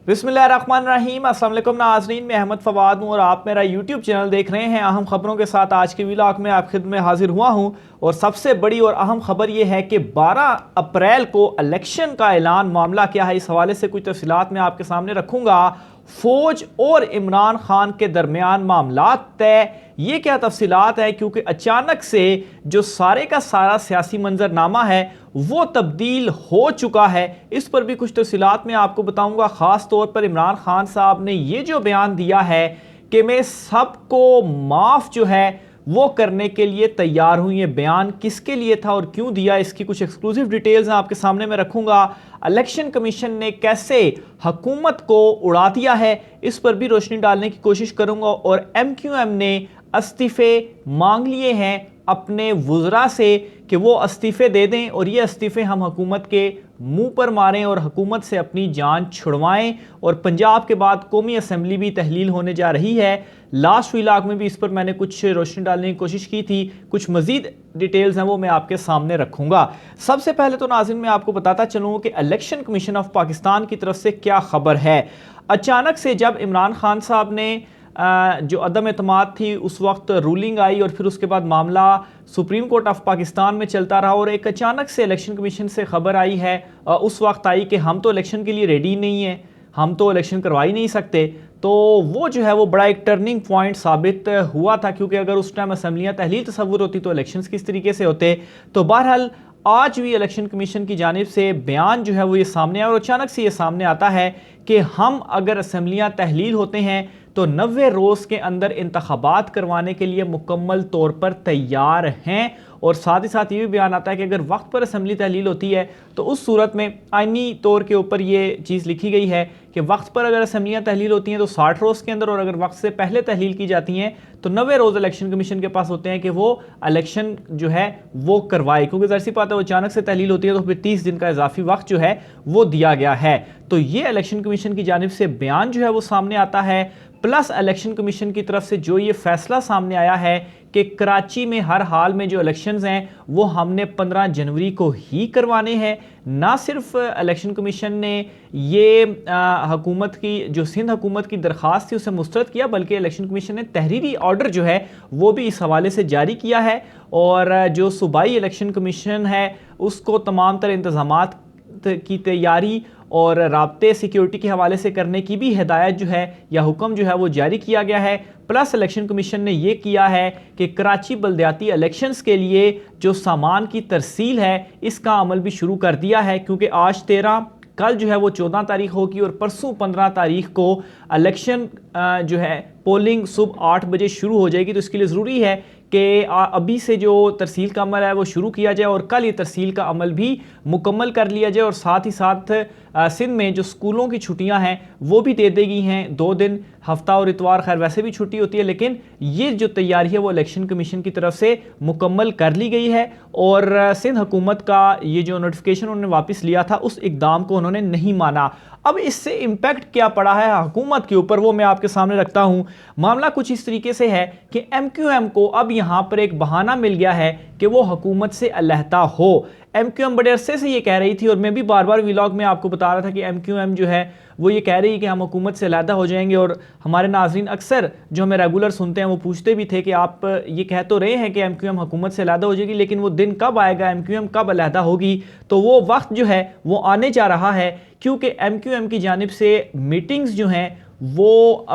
बिस्मिल्लाहिर्रहमानिर्रहीम। अस्सलाम वालेकुम नाज़रीन, मैं अहमद फवाद हूँ और आप मेरा यूट्यूब चैनल देख रहे हैं। अहम खबरों के साथ आज के व्लॉग में आप खिदमत में हाजिर हुआ हूँ और सबसे बड़ी और अहम खबर यह है कि 12 अप्रैल को इलेक्शन का ऐलान। मामला क्या है, इस हवाले से कुछ तफसीलात मैं आपके सामने रखूँगा। फ़ौज और इमरान खान के दरमियान मामला तय, ये क्या तफसीलात है, क्योंकि अचानक से जो सारे का सारा सियासी मंजरनामा है वो तब्दील हो चुका है। इस पर भी कुछ तफसीलात मैं आपको बताऊंगा। ख़ास तौर पर इमरान खान साहब ने ये जो बयान दिया है कि मैं सबको माफ़ जो है वो करने के लिए तैयार हूं, ये बयान किसके लिए था और क्यों दिया, इसकी कुछ एक्सक्लूसिव डिटेल्स आपके सामने मैं रखूंगा। इलेक्शन कमीशन ने कैसे हुकूमत को उड़ा दिया है, इस पर भी रोशनी डालने की कोशिश करूंगा। और MQM ने इस्तीफे मांग लिए हैं अपने वुज़रा से कि वो इस्तीफे दे दें और ये इस्तीफे हम हुकूमत के मुंह पर मारें और हुकूमत से अपनी जान छुड़वाएं। और पंजाब के बाद कौमी असम्बली भी तहलील होने जा रही है। लास्ट व्लॉग में भी इस पर मैंने कुछ रोशनी डालने की कोशिश की थी, कुछ मजीद डिटेल्स हैं वो मैं आपके सामने रखूंगा। सबसे पहले तो नाज़रीन मैं आपको बताता चलूँ कि इलेक्शन कमीशन ऑफ पाकिस्तान की तरफ से क्या खबर है। अचानक से जब इमरान खान साहब ने जो अदम एतमाद थी उस वक्त रूलिंग आई और फिर उसके बाद मामला सुप्रीम कोर्ट ऑफ पाकिस्तान में चलता रहा और एक अचानक से इलेक्शन कमीशन से खबर आई है, उस वक्त आई कि हम तो इलेक्शन के लिए रेडी नहीं है, हम तो इलेक्शन करवा ही नहीं सकते। तो वो जो है वो बड़ा एक टर्निंग पॉइंट साबित हुआ था, क्योंकि अगर उस टाइम असम्बलियाँ तहलील तसव्वुर होती तो इलेक्शंस किस तरीके से होते। तो बहरहाल आज भी इलेक्शन कमीशन की जानिब से बयान जो है वो ये सामने आया और अचानक से ये सामने आता है कि हम अगर असम्बलियाँ तहलील होते हैं तो 90 रोज़ के अंदर इंतखाबात करवाने के लिए मुकम्मल तौर पर तैयार हैं। और साथ ही साथ ये भी बयान आता है कि अगर वक्त पर असम्बली तहलील होती है तो उस सूरत में आइनी तौर के ऊपर ये चीज़ लिखी गई है कि वक्त पर अगर असम्बलियाँ तहलील होती हैं तो 60 रोज़ के अंदर, और अगर वक्त से पहले तहलील की जाती हैं तो 90 रोज़ इलेक्शन कमीशन के पास होते हैं कि वो इलेक्शन जो है वो करवाए। क्योंकि ज़ाहिर सी बात है वो अचानक से तहलील होती है तो फिर 30 दिन का इजाफी वक्त जो है वो दिया गया है। तो ये इलेक्शन कमीशन की जानिब से बयान जो है वो सामने आता है। प्लस इलेक्शन कमीशन की तरफ से जो ये फैसला सामने आया है कि कराची में हर हाल में जो इलेक्शंस हैं वो हमने 15 जनवरी को ही करवाने हैं। ना सिर्फ इलेक्शन कमीशन ने ये हुकूमत की जो सिंध हुकूमत की दरख्वास्त थी उसे मुस्तरद किया, बल्कि इलेक्शन कमीशन ने तहरीरी ऑर्डर जो है वो भी इस हवाले से जारी किया है। और जो सूबाई इलेक्शन कमीशन है उसको तमाम तरह इंतजामात की तैयारी और राब्ते सिक्योरिटी के हवाले से करने की भी हिदायत जो है या हुक्म जो है वो जारी किया गया है। प्लस इलेक्शन कमीशन ने ये किया है कि कराची बल्दियाती इलेक्शंस के लिए जो सामान की तरसील है इसका अमल भी शुरू कर दिया है, क्योंकि आज 13, कल जो है वो 14 तारीख होगी और परसों 15 तारीख को इलेक्शन जो है पोलिंग सुबह 8 बजे शुरू हो जाएगी। तो इसके लिए ज़रूरी है कि अभी से जो तरसील का अमल है वो शुरू किया जाए और कल ये तरसील का अमल भी मुकम्मल कर लिया जाए। और साथ ही साथ सिंध में जो स्कूलों की छुट्टियां हैं वो भी दे दी गई हैं 2 दिन, हफ्ता और इतवार खैर वैसे भी छुट्टी होती है, लेकिन ये जो तैयारी है वो इलेक्शन कमीशन की तरफ से मुकम्मल कर ली गई है। और सिंध हुकूमत का ये जो नोटिफिकेशन उन्होंने वापस लिया था उस इकदाम को उन्होंने नहीं माना। अब इससे इम्पैक्ट क्या पड़ा है हुकूमत के ऊपर वो मैं आपके सामने रखता हूं। मामला कुछ इस तरीके से है कि MQM को अब यहां पर एक बहाना मिल गया है कि वो हुकूमत से अलहदा हो। MQM बड़े अरसे से ये कह रही थी और मैं भी बार बार व्लॉग में आपको बता रहा था कि MQM जो है वो ये कह रही है कि हम हुकूमत से अलहदा हो जाएंगे। और हमारे नाजरीन अक्सर जो हमें रेगुलर सुनते हैं वो पूछते भी थे कि आप ये कह तो रहे हैं कि MQM हुकूमत से अलहदा हो जाएगी, लेकिन वो दिन कब आएगा, MQM कब अलहदा होगी। तो वो वक्त जो है वो आने जा रहा है, क्योंकि MQM की जानिब से मीटिंग्स जो हैं वो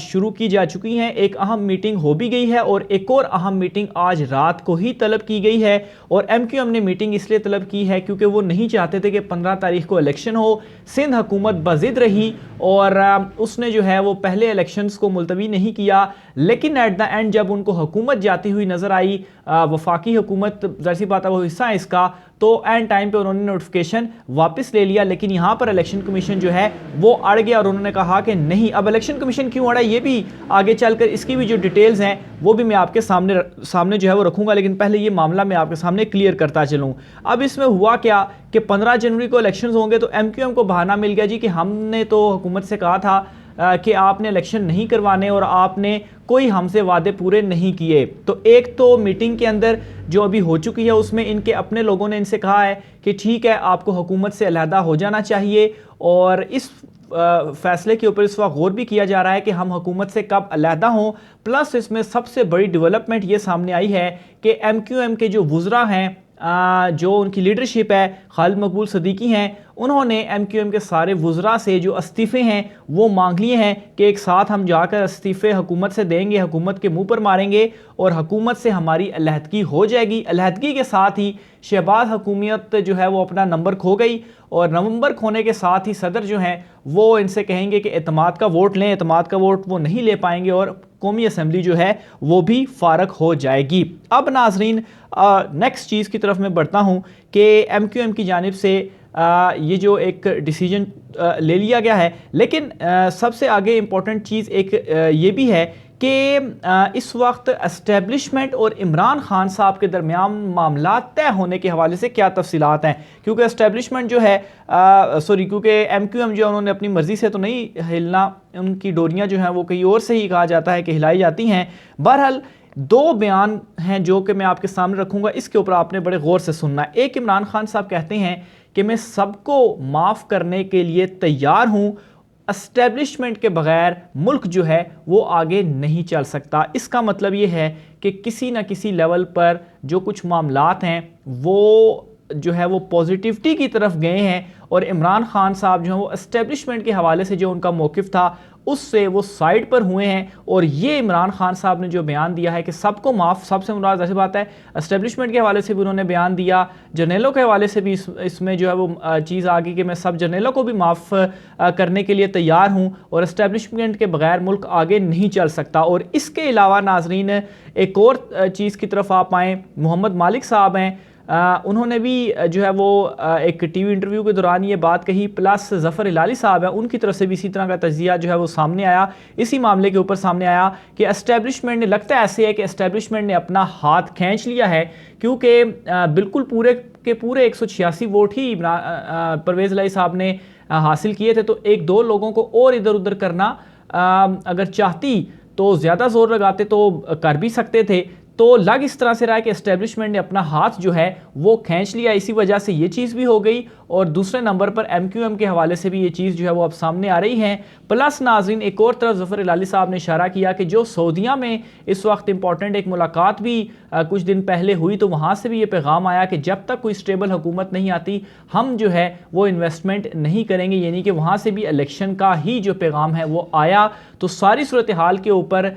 शुरू की जा चुकी हैं। एक अहम मीटिंग हो भी गई है और एक और अहम मीटिंग आज रात को ही तलब की गई है। और MQM ने मीटिंग इसलिए तलब की है क्योंकि वो नहीं चाहते थे कि 15 तारीख को इलेक्शन हो। सिंध हुकूमत बज़िद रही और उसने जो है वो पहले इलेक्शंस को मुलतवी नहीं किया, लेकिन एट द एंड जब उनको हुकूमत जाती हुई नज़र आई, वफाकी हुकूमत ज़ाहिर सी बात है वो हिस्सा है इसका, तो एंड टाइम पे उन्होंने नोटिफिकेशन वापस ले लिया। लेकिन यहाँ पर इलेक्शन कमीशन जो है वो अड़ गया और उन्होंने कहा कि नहीं। अब इलेक्शन कमीशन क्यों अड़ा ये भी आगे चलकर इसकी भी जो डिटेल्स हैं वो भी मैं आपके सामने जो है वो रखूंगा, लेकिन पहले ये मामला मैं आपके सामने क्लियर करता चलूँ। अब इसमें हुआ क्या कि 15 जनवरी को इलेक्शन होंगे तो MQM को बहाना मिल गया जी कि हमने तो हुकूमत से कहा था कि आपने इलेक्शन नहीं करवाने और आपने कोई हमसे वादे पूरे नहीं किए। तो एक तो मीटिंग के अंदर जो अभी हो चुकी है उसमें इनके अपने लोगों ने इनसे कहा है कि ठीक है आपको हुकूमत से अलहदा हो जाना चाहिए और इस फैसले के ऊपर इस वक्त गौर भी किया जा रहा है कि हम हुकूमत से कब अलहदा हों। प्लस इसमें सबसे बड़ी डेवलपमेंट ये सामने आई है कि MQM के जो वुज़रा हैं, जो उनकी लीडरशिप है, खालिद मकबूल सदीकी हैं, उन्होंने MQM के सारे वुज़रा से जो इस्तीफ़े हैं वो मांग लिए हैं कि एक साथ हम जाकर इस्तीफ़े हुकूमत से देंगे, हुकूमत के मुंह पर मारेंगे और हुकूमत से हमारी अलहदगी हो जाएगी। अलहदगी के साथ ही शहबाज हुकूमत जो है वो अपना नंबर खो गई और नंबर खोने के साथ ही सदर जो हैं वो इनसे कहेंगे कि एतमाद का वोट लें। एतमाद का वोट वो नहीं ले पाएंगे और कौमी असम्बली जो है वो भी फारग हो जाएगी। अब नाजरीन नेक्स्ट चीज़ की तरफ मैं बढ़ता हूँ कि MQM की जानिब से ये जो एक डिसीजन ले लिया गया है, लेकिन सबसे आगे इम्पॉर्टेंट चीज़ एक ये भी है कि इस वक्त एस्टेब्लिशमेंट और इमरान खान साहब के दरमियान मामला तय होने के हवाले से क्या तफसीलात हैं। क्योंकि एस्टेब्लिशमेंट जो है क्योंकि MQM जो है उन्होंने अपनी मर्ज़ी से तो नहीं हिलना, उनकी डोरियां जो हैं वो कहीं और से ही कहा जाता है कि हिलाई जाती हैं। बहरहाल दो बयान हैं जो कि मैं आपके सामने रखूंगा, इसके ऊपर आपने बड़े गौर से सुनना है। एक, इमरान खान साहब कहते हैं कि मैं सबको माफ़ करने के लिए तैयार हूं, एस्टेब्लिशमेंट के बगैर मुल्क जो है वो आगे नहीं चल सकता। इसका मतलब ये है कि किसी न किसी लेवल पर जो कुछ मामलात हैं वो जो है वो पॉजिटिविटी की तरफ गए हैं और इमरान खान साहब जो है वो एस्टेब्लिशमेंट के हवाले से जो उनका मौक़िफ़ था उससे वो साइड पर हुए हैं। और ये इमरान खान साहब ने जो बयान दिया है कि सबको माफ़, सबसे मुराद ऐसी बात है एस्टेब्लिशमेंट के हवाले से भी उन्होंने बयान दिया, जर्नलों के हवाले से भी इसमें जो है वो चीज़ आ गई कि मैं सब जर्नलों को भी माफ़ करने के लिए तैयार हूँ और एस्टेब्लिशमेंट के बगैर मुल्क आगे नहीं चल सकता। और इसके अलावा नाजरीन एक और चीज़ की तरफ आप आएँ, मोहम्मद मालिक साहब हैं, उन्होंने भी जो है वो एक टीवी इंटरव्यू के दौरान ये बात कही। प्लस ज़फ़र हिलाली साहब हैं, उनकी तरफ से भी इसी तरह का तज्ज़िया जो है वो सामने आया, इसी मामले के ऊपर सामने आया कि एस्टेब्लिशमेंट ने, लगता है ऐसे है कि एस्टेब्लिशमेंट ने अपना हाथ खींच लिया है, क्योंकि बिल्कुल पूरे के पूरे 186 वोट ही परवेज़ इलाही साहब ने हासिल किए थे। तो एक दो लोगों को और इधर उधर करना अगर चाहती तो ज़्यादा ज़ोर लगाते तो कर भी सकते थे। तो लग इस तरह से रहा है कि एस्टेब्लिशमेंट ने अपना हाथ जो है वो खींच लिया, इसी वजह से ये चीज़ भी हो गई। और दूसरे नंबर पर MQM के हवाले से भी ये चीज़ जो है वो अब सामने आ रही है। प्लस नाजरीन एक और तरफ ज़फ़र हिलाली साहब ने इशारा किया कि जो सऊदीया में इस वक्त इंपॉर्टेंट एक मुलाकात भी कुछ दिन पहले हुई, तो वहाँ से भी ये पैगाम आया कि जब तक कोई स्टेबल हुकूमत नहीं आती हम जो है वो इन्वेस्टमेंट नहीं करेंगे, यानी कि वहाँ से भी इलेक्शन का ही जो पैगाम है वो आया। तो सारी सूरत हाल के ऊपर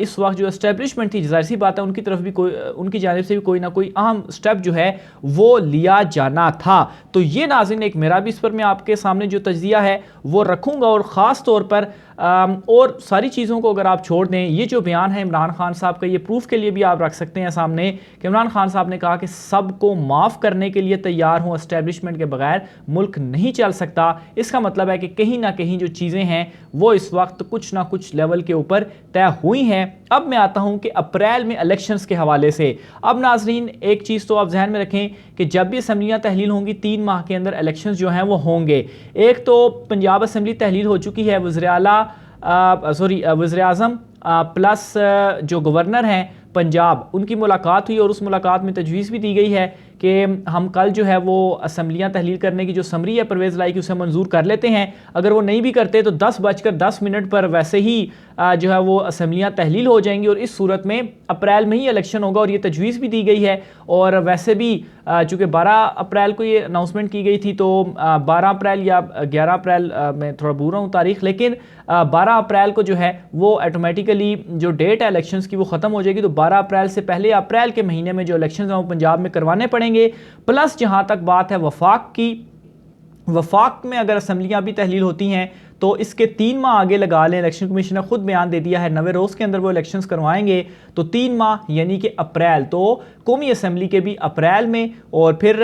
इस वक्त जो एस्टेब्लिशमेंट थी, ज़ाहिर सी बात है उनकी तरफ भी कोई, उनकी जानिब से भी कोई ना कोई अहम स्टेप जो है वो लिया जाना था। तो ये नाज़रीन एक मेरा भी इस पर मैं आपके सामने जो तज्ज़िया है वो रखूँगा। और ख़ास तौर पर और सारी चीज़ों को अगर आप छोड़ दें, ये जो बयान है इमरान खान साहब का, ये प्रूफ के लिए भी आप रख सकते हैं सामने कि इमरान खान साहब ने कहा कि सबको माफ़ करने के लिए तैयार हूँ, एस्टेब्लिशमेंट के बगैर मुल्क नहीं चल सकता। इसका मतलब है कि कहीं ना कहीं जो चीज़ें हैं वो इस वक्त कुछ ना कुछ लेवल के ऊपर तय हुई हैं। अब मैं आता हूँ कि अप्रैल में इलेक्शंस के हवाले से। अब नाजरीन एक चीज़ तो आप जहन में रखें कि जब भी असम्बलियाँ तहलील होंगी 3 माह के अंदर इलेक्शंस जो हैं वो होंगे। एक तो पंजाब असम्बली तहलील हो चुकी है, वज़ीर आज़म प्लस जो गवर्नर हैं पंजाब, उनकी मुलाकात हुई और उस मुलाकात में तजवीज़ भी दी गई है कि हम कल जो है वो असम्बलियाँ तहलील करने की जो समरी है परवेज़ इलाही की उसे मंजूर कर लेते हैं। अगर वो नहीं भी करते तो 10:10 पर वैसे ही जो है वो असम्बलियाँ तहलील हो जाएंगी और इस सूरत में अप्रैल में ही इलेक्शन होगा और ये तजवीज़ भी दी गई है। और वैसे भी चूँकि 12 अप्रैल को ये अनाउंसमेंट की गई थी, तो 12 अप्रैल या 11 अप्रैल मैं थोड़ा भूल रहा हूँ तारीख, लेकिन 12 अप्रैल को जो है वो ऑटोमेटिकली जो डेट है इलेक्शंस की वो ख़त्म हो जाएगी। तो 12 अप्रैल से पहले अप्रैल के महीने में जो इलेक्शंस हैं वो पंजाब में करवाने पड़ेंगे। प्लस जहाँ तक बात है वफाक की, वफाक में अगर असम्बलियाँ भी तहलील होती हैं तो इसके 3 माह आगे लगा लें। इलेक्शन कमीशन ने खुद बयान दे दिया है 90 रोज़ के अंदर वो इलेक्शंस करवाएंगे, तो 3 माह यानी कि अप्रैल, तो कौमी असम्बली के भी अप्रैल में, और फिर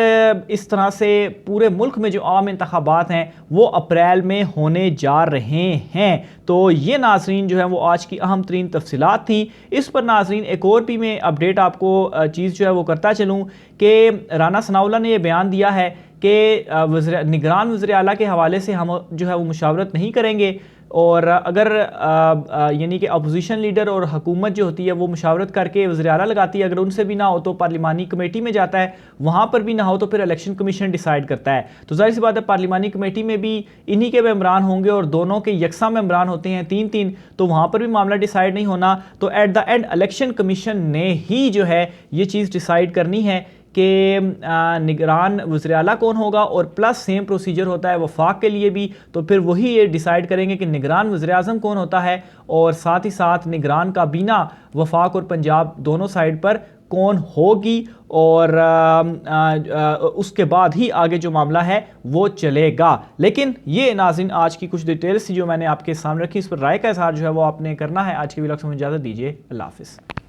इस तरह से पूरे मुल्क में जो आम इंतखाबात हैं वो अप्रैल में होने जा रहे हैं। तो ये नाजरीन जो है वो आज की अहम तरीन तफसीलात थी। इस पर नाजरीन एक और भी मैं अपडेट आपको चीज़ जो है वो करता चलूँ कि राना सनाउल्लाह ने यह बयान दिया है कि निगरान वज़ीर आला के हवाले से हम जो है वो मुशावरत नहीं करेंगे। और अगर यानी कि अपोजिशन लीडर और हुकूमत जो होती है वो मुशावरत करके वज़ीर आला लगाती है, अगर उनसे भी ना हो तो पार्लिमानी कमेटी में जाता है, वहाँ पर भी ना हो तो फिर इलेक्शन कमीशन डिसाइड करता है। तो जाहिर सी बात है पार्लिमानी कमेटी में भी इन्हीं के मेंबरान होंगे और दोनों के यकसा मेंबरान होते हैं 3-3, तो वहाँ पर भी मामला डिसाइड नहीं होना। तो at the end election commission ने ही जो है ये चीज़ डिसाइड करनी है कि निगरान वज़ीर आला कौन होगा, और प्लस सेम प्रोसीजर होता है वफाक के लिए भी। तो फिर वही ये डिसाइड करेंगे कि निगरान वज़ीर आज़म कौन होता है, और साथ ही साथ निगरान काबीना वफाक और पंजाब दोनों साइड पर कौन होगी, और उसके बाद ही आगे जो मामला है वो चलेगा। लेकिन ये नाज़रीन आज की कुछ डिटेल्स जो मैंने आपके सामने रखी, इस पर राय का इज़हार जो है वो आपने करना है। आज के व्लॉग में इजाज़त दीजिए, अल्लाह हाफ़िज़।